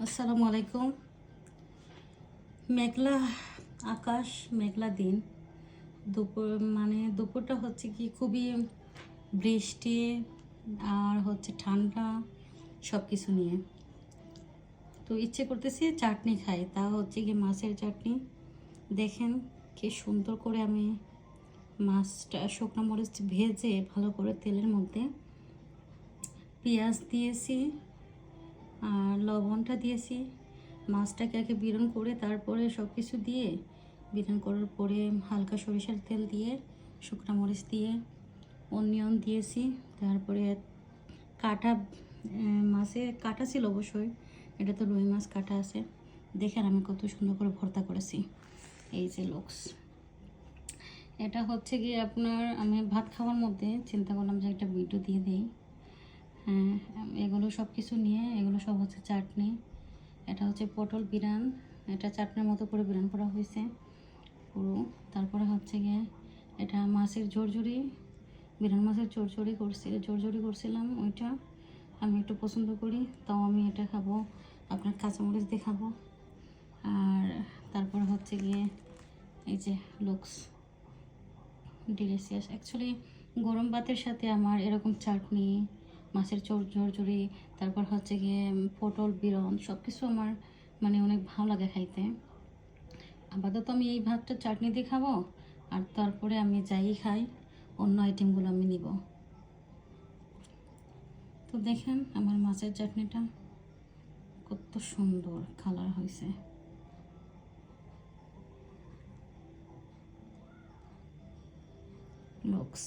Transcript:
আসসালামু আলাইকুম। মেঘলা আকাশ, মেঘলা দিন। দুপুরটা হচ্ছে কি খুবই বৃষ্টি আর হচ্ছে ঠান্ডা সব কিছু নিয়ে। তো ইচ্ছে করতেছে চাটনি খাই, তা হচ্ছে কি মাছের চাটনি। দেখেন কি সুন্দর করে আমি মাছটা শুকনো মরিচ ভেজে ভালো করে তেলের মধ্যে পেঁয়াজ দিয়েছি আর লবণটা দিয়েছি। মাছটাকে আগে বিরন করে তারপরে সব কিছু দিয়ে বিরন করার পরে হালকা সরিষার তেল দিয়ে শুকনো মরিচ দিয়ে অনিয়ন দিয়েছি। তারপরে কাটা মাছে কাটা ছিল অবশ্যই, এটা তো রুই মাছ কাটা আছে। দেখেন আমি কত সুন্দর করে ভর্তা করেছি। এই যে লুকস, এটা হচ্ছে গিয়ে আপনার আমি ভাত খাওয়ার মধ্যে চিন্তা করলাম যে একটা ভিডিও দিয়ে দিই। হ্যাঁ, এগুলো সব কিছু নিয়ে এগুলো সব হচ্ছে চাটনি। এটা হচ্ছে পটল বিরান, এটা চাটনির মতো করে বিরান করা হয়েছে পুরো। তারপরে হচ্ছে গিয়ে এটা মাছের ঝরঝরি, বিরান মাছের ঝরঝরি করছিলাম। ওইটা আমি একটু পছন্দ করি, তাও আমি এটা খাবো, আপনার কাঁচামরিচ দিয়ে খাবো। আর তারপরে হচ্ছে গিয়ে এই যে লুকস ডিলিশিয়াস। অ্যাকচুয়ালি গরম ভাতের সাথে আমার এরকম চাটনি, মাছের ঝরঝরি, তারপর হচ্ছে গিয়ে পটল বিরন সব কিছু আমার অনেক ভালো লাগে খাইতে। আপাতত আমি এই ভাতটা চাটনি দিয়ে খাবো, আর তারপরে আমি যাই খাই অন্য আইটেমগুলো আমি নিব। তো দেখেন আমার মাছের চাটনিটা কত সুন্দর কালার হয়েছে। লুকস।